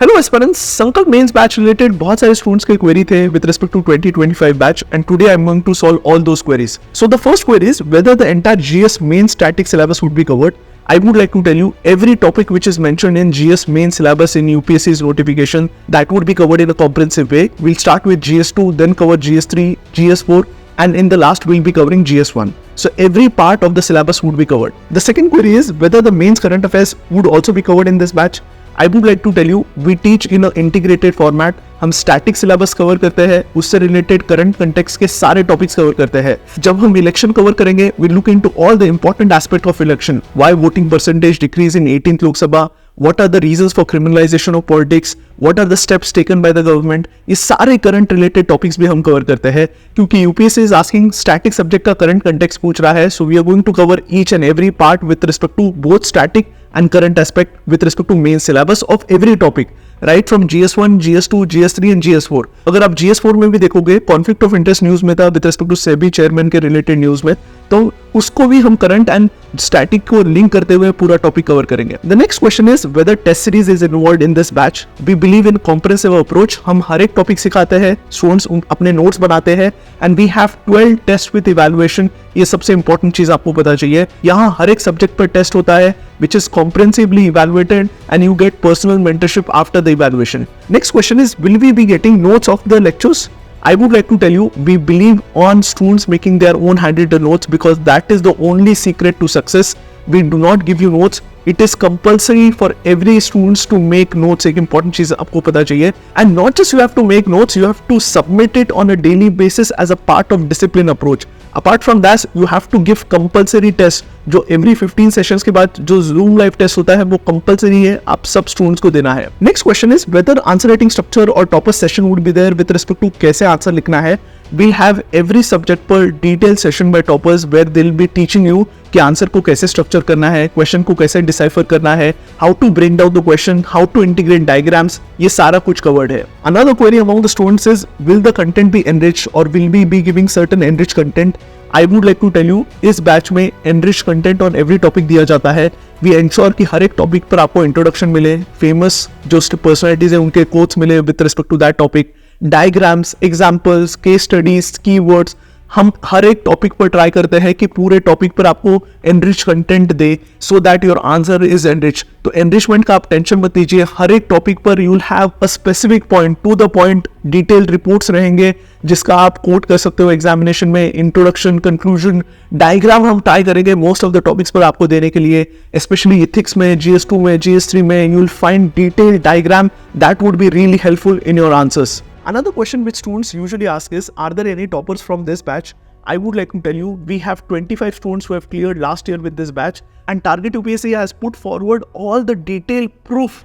Hello aspirants, Sankalp mains batch related बहुत सारे students के क्वेरी थे with respect to 2025 batch and today I am going to solve all those queries. So the first query is whether the entire GS main static syllabus would be covered. I would like to tell you every topic which is mentioned in GS main syllabus in UPSC's notification that would be covered in a comprehensive way. We'll start with GS2, then cover GS3, GS4, and in the last we'll be covering GS1. So every part of the syllabus would be covered. The second query is whether the mains current affairs would also be covered in this batch. I would like to tell you we teach in an integrated format. हम static syllabus cover करते हैं, उससे related current context के सारे topics cover करते हैं. जब हम इलेक्शन कवर करेंगे we look into all the important aspect of election. Why voting percentage decrease in 18th Lok Sabha, what are the reasons for criminalization of politics, what are the steps taken by the government. ये सारे current related topics भी हम cover करते हैं क्योंकि UPSC is asking static subject का current context पूछ रहा है. So we are going to cover each and every part with respect to both static and current aspect with respect to main syllabus of every topic, right from GS1, GS2, GS3 and GS4. अगर आप GS4 में भी देखोगे conflict of interest news में था with respect to SEBI chairman के related news में, तो उसको भी हम करंट एंड स्टैटिक को लिंक करते हुए पूरा टॉपिक कवर करेंगे. The next question is whether test series is involved in this batch. We believe in comprehensive approach. हम हर एक टॉपिक सिखाते हैं, स्टूडेंट्स अपने नोट्स बनाते हैं and we have 12 test with evaluation. ये सबसे इंपॉर्टेंट चीज आपको पता चाहिए. यहाँ हर एक सब्जेक्ट पर टेस्ट होता है which is comprehensively evaluated and you get personal mentorship after the evaluation. Next question is, will we be getting notes of the lectures? I would like to tell you, we believe on students making their own handwritten notes because that is the only secret to success. We do not give you notes. It is compulsory for every students to make notes. एक important चीज आपको पता चाहिए. And not just you have to make notes, you have to submit it on a daily basis as a part of discipline approach. Apart from that, you have to give compulsory test. जो every 15 sessions के बाद जो Zoom live test होता है वो compulsory है, आप सब स्टूडेंट्स को देना है. Next question is whether answer writing structure or topper session would be there with respect to कैसे आंसर लिखना है. We'll have every subject पर detailed session by toppers where they'll be teaching you कि answer को कैसे structure करना है, question को कैसे डिसाइफर करना है, how to break down the question, how to integrate diagrams, ये सारा कुछ कवर्ड है. Another query among the students is will the content be enriched or will we be giving certain enriched content? I would like to tell you इस batch में enriched content on every topic दिया जाता है. We ensure कि हर एक topic पर आपको introduction मिले, फेमस जो पर्सनैलिटीज है उनके कोट्स मिले with respect to that topic, diagrams, examples, case studies, keywords. हम हर एक टॉपिक पर ट्राई करते हैं कि पूरे टॉपिक पर आपको एनरिच कंटेंट दे so that your answer is enrich. तो एनरिचमेंट का आप टेंशन मत लीजिए. हर एक टॉपिक पर you will have a specific point, to the point detailed reports रहेंगे जिसका आप कोट कर सकते हो एग्जामिनेशन में. इंट्रोडक्शन, कंक्लूजन, डायग्राम हम ट्राई करेंगे मोस्ट ऑफ द टॉपिक्स पर आपको देने के लिए. स्पेशली इथिक्स में, GS2 में, GS3 में you will find detailed diagram that would be really helpful in your answers. Another question which students usually ask is, are there any toppers from this batch? I would like to tell you, we have 25 students who have cleared last year with this batch and Target UPSC has put forward all the detailed proof,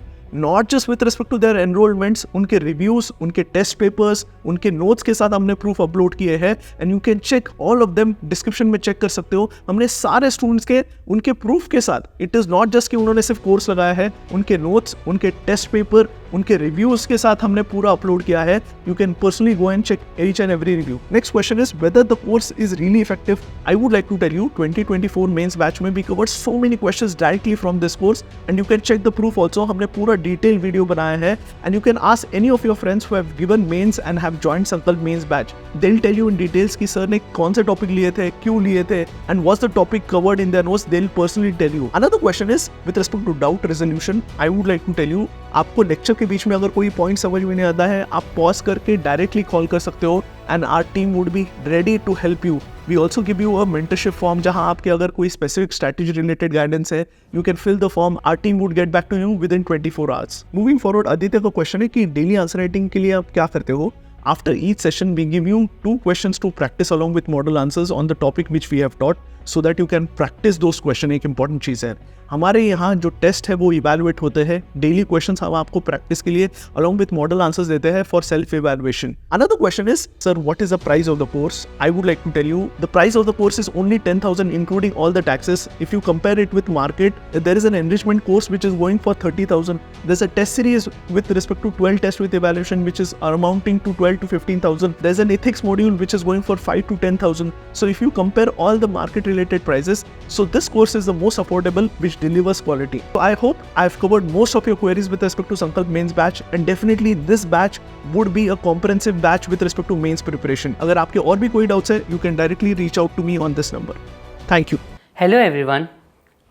not just with respect to their enrollments, उनके reviews, उनके test papers, उनके notes के साथ हमने proof upload किए हैं and you can check all of them, description में check कर सकते हो. हमने सारे students के उनके proof के साथ, it is not just कि उन्होंने सिर्फ course लगाया है, उनके notes, उनके test paper, उनके reviews के साथ हमने पूरा upload किया है. You can personally go and check each and every review. Next question is whether the course is really effective. I would like to tell you 2024 mains batch में we covered so many questions directly from this course and you can check the proof also. हमने पूरा detailed video बनाया है and you can ask any of your friends who have given mains and have joined संकल्प mains batch. They'll tell you in details कि sir ने कौन से topic लिए थे, क्यों लिए थे and what's the topic covered in their notes. They'll personally tell you. Another question is with respect to doubt resolution. I would like to tell you आपको लेक्चर के बीच में अगर कोई पॉइंट समझ में नहीं आता है, आप पॉज करके डायरेक्टली कॉल कर सकते हो and our team would be ready to help you. We also give you a mentorship form जहां आपके अगर कोई स्पेसिफिक स्ट्रैटेजी रिलेटेड गाइडेंस है, you can fill the form. Our team would get back to you within 24 hours. Moving forward, Aditya का question है कि daily answer writing के लिए आप क्या करते हो. After each session, we give you 2 questions to practice along with model answers on the topic which we have taught so that you can practice those questions. एक important चीज़ है. हमारे यहाँ जो टेस्ट है वो इवेलुएट होते हैं. डेली क्वेश्चंस हम आपको प्रैक्टिस के लिए अलॉन्ग विथ मॉडल आंसर्स देते हैं for self evaluation. Another question is sir what is the price of the course. I would like to tell you the price of the course is only 10,000 including all the taxes. If you compare it with market, there is an enrichment course which is going for 30,000. there's a test series with respect to 12 tests with evaluation which is amounting to 12 to 15,000. there's an ethics module which is going for 5 to 10,000. so if you compare all the market related prices, so this course is the most affordable which delivers quality. So I hope I've covered most of your queries with respect to Sankalp Mains batch, and definitely this batch would be a comprehensive batch with respect to mains preparation. अगर आपके और भी कोई doubts है, you can directly reach out to me on this number. Thank you. Hello everyone,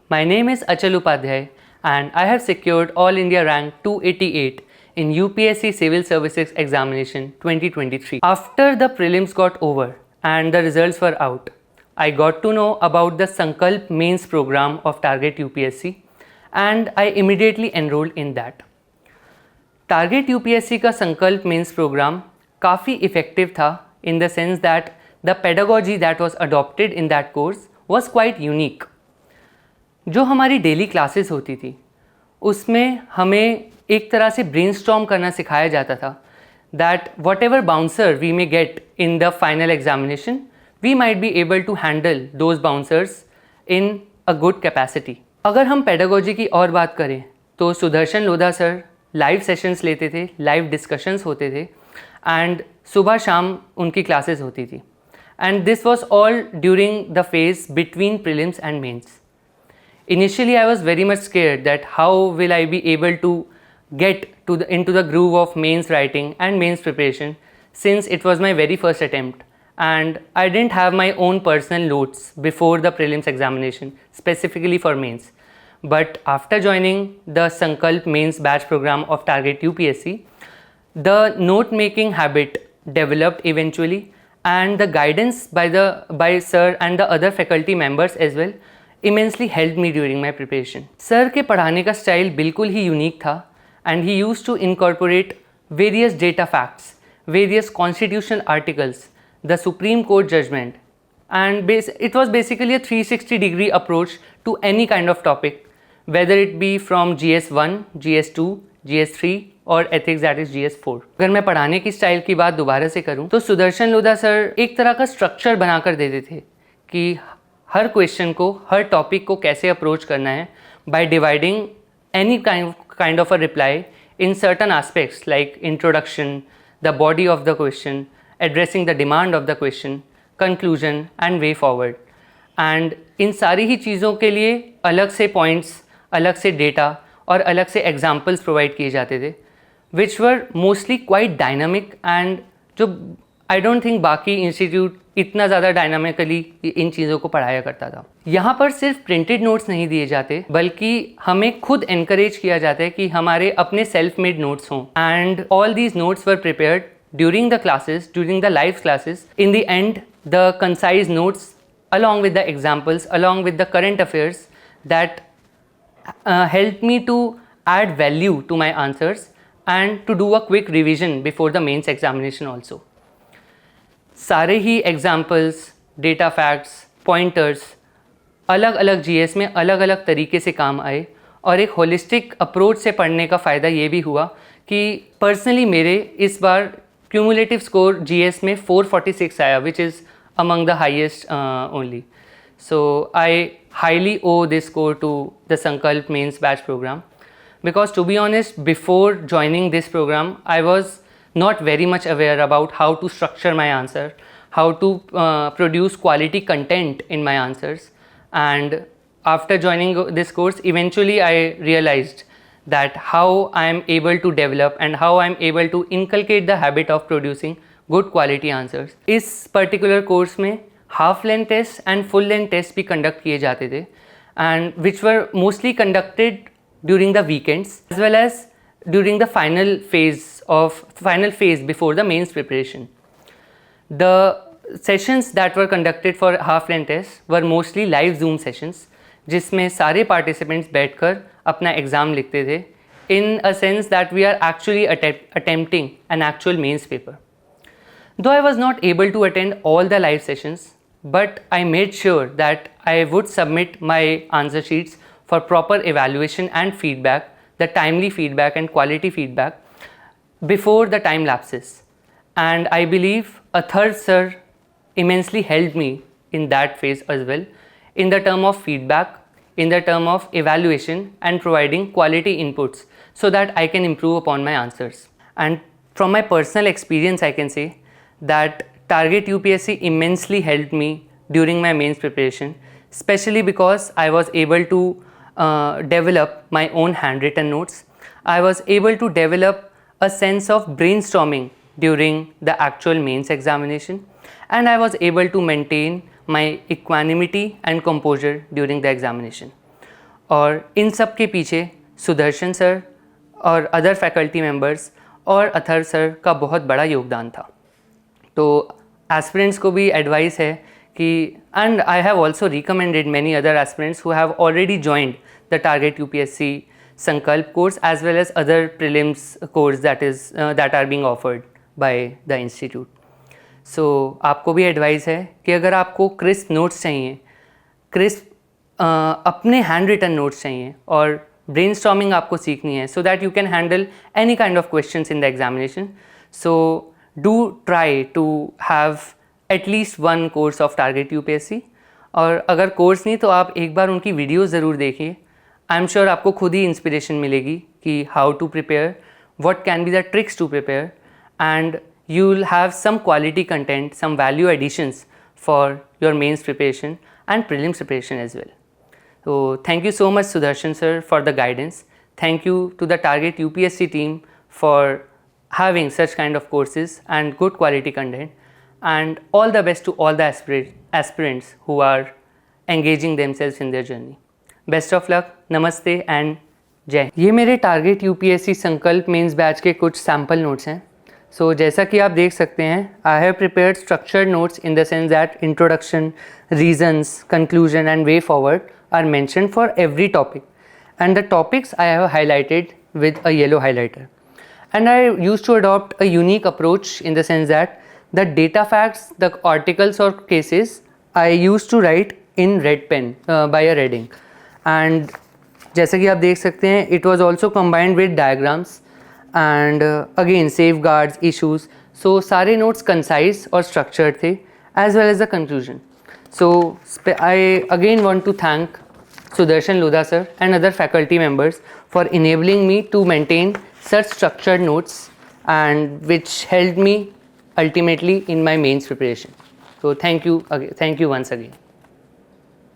my name is Achal Upadhyay and I have secured All India rank 288 in UPSC Civil Services Examination 2023. After the prelims got over and the results were out, I got to know about the Sankalp Mains program of Target UPSC and I immediately enrolled in that. Target UPSC का संकल्प mains programme काफ़ी effective था in the sense that the pedagogy that was adopted in that course was quite unique. जो हमारी daily classes होती थी उसमें हमें एक तरह से ब्रेनस्टॉर्म करना सिखाया जाता था that whatever bouncer we may get in the final examination, we might be able to handle those bouncers in a good capacity. अगर हम pedagogy की और बात करें तो Sudarshan Lodha sir live sessions लेते थे, लाइव डिस्कशंस होते थे एंड सुबह शाम उनकी क्लासेस होती थी and this was all during the phase between prelims and mains. Initially I was very much scared that how will I be able to get into the groove of mains writing and mains preparation since it was my very first attempt and I didn't have my own personal notes before the prelims examination specifically for mains. But after joining the Sankalp Mains batch program of Target UPSC, the note making habit developed eventually and the guidance by sir and the other faculty members as well immensely helped me during my preparation. Sir के पढ़ाने का style बिल्कुल ही unique था and he used to incorporate various data facts, various constitutional articles, the Supreme Court judgment and it was basically a 360-degree approach to any kind of topic, whether it be from GS1, GS2, GS3 और ethics that is GS4. अगर मैं पढ़ाने की style की बात दोबारा से करूं तो सुदर्शन लोधा सर एक तरह का स्ट्रक्चर बनाकर देते थे कि हर क्वेश्चन को, हर टॉपिक को कैसे अप्रोच करना है by dividing any kind of a reply in certain aspects like introduction, the body of the question, addressing the demand of the question, conclusion and way forward. And इन सारी ही चीज़ों के लिए अलग से पॉइंट्स, अलग से डेटा और अलग से एग्जाम्पल्स प्रोवाइड किए जाते थे which were mostly quite dynamic and जो आई डोंट थिंक बाकी इंस्टीट्यूट इतना ज़्यादा डायनामिकली इन चीज़ों को पढ़ाया करता था. यहाँ पर सिर्फ प्रिंटेड नोट्स नहीं दिए जाते बल्कि हमें खुद एनकरेज किया जाता है कि हमारे अपने सेल्फ मेड नोट्स हों and all these notes were prepared during the classes, during the live classes. In the end the concise notes along with the examples, along with the current affairs that helped me to add value to my answers and to do a quick revision before the mains examination also. सारे ही examples, data facts, pointers अलग अलग GS में अलग अलग तरीके से काम आए और एक होलिस्टिक अप्रोच से पढ़ने का फ़ायदा ये भी हुआ कि पर्सनली मेरे इस बार क्यूमुलेटिव स्कोर GS में 446 आया which is among the highest only. So I highly owe this score to the Sankalp Mains batch program because to be honest before joining this program I was not very much aware about how to structure my answer, how to produce quality content in my answers, and after joining this course eventually I realized that how I am able to develop and how I am able to inculcate the habit of producing good quality answers. इस particular course में half length test and full length test भी conduct किए जाते थे and which were mostly conducted during the weekends as well as during the final phase before the mains preparation. The sessions that were conducted for half length test were mostly live Zoom sessions जिसमें सारे participants बैठकर अपना exam लिखते थे in a sense that we are actually attempting an actual mains paper. Though I was not able to attend all the live sessions, but I made sure that I would submit my answer sheets for proper evaluation and feedback, the timely feedback and quality feedback before the time lapses. And I believe a third sir immensely helped me in that phase as well, in the term of feedback, in the term of evaluation and providing quality inputs so that I can improve upon my answers. And from my personal experience, I can say that Target UPSC immensely helped me during my mains preparation, especially because I was able to develop my own handwritten notes. I was able to develop a sense of brainstorming during the actual mains examination, and I was able to maintain my equanimity and composure during the examination. और इन सब के पीछे Sudarshan sir और other faculty members और Athar sir का बहुत बड़ा योगदान था. तो एस्पिरेंट्स को भी एडवाइस है कि, and I have also recommended many other aspirants who have already joined the target UPSC Sankalp course as well as other prelims course that are being offered by the institute. So आपको भी advice है कि अगर आपको crisp notes चाहिए, crisp अपने handwritten notes चाहिए और ब्रेनस्टॉर्मिंग आपको सीखनी है so that you can handle any kind of questions in the examination, so do try to have at least one course of target UPSC. और अगर course नहीं तो आप एक बार उनकी वीडियो ज़रूर देखिए. आई एम श्योर आपको खुद ही इंस्पिरेशन मिलेगी कि how to prepare, what can be the tricks to prepare, and you will have some quality content, some value additions for your mains preparation and prelims preparation as well. So thank you so much Sudarshan sir for the guidance. Thank you to the target UPSC team for having such kind of courses and good quality content, and all the best to all the aspirants who are engaging themselves in their journey. Best of luck, namaste and जय. ये मेरे target UPSC संकल्प mains batch के कुछ sample notes हैं. सो जैसा कि आप देख सकते हैं, I have prepared structured notes in the sense that introduction, reasons, conclusion and way forward are mentioned for every topic, and the topics I have highlighted with a yellow highlighter. And I used to adopt a unique approach in the sense that the data facts, the articles or cases, I used to write in red pen by a red ink. And जैसा कि आप देख सकते हैं, it was also combined with diagrams and again safeguards, issues. So सारे notes concise और structured थे, as well as the conclusion. So I again want to thank Sudarshan Lodha sir and other faculty members for enabling me to maintain such structured notes, and which helped me ultimately in my mains preparation. So thank you once again.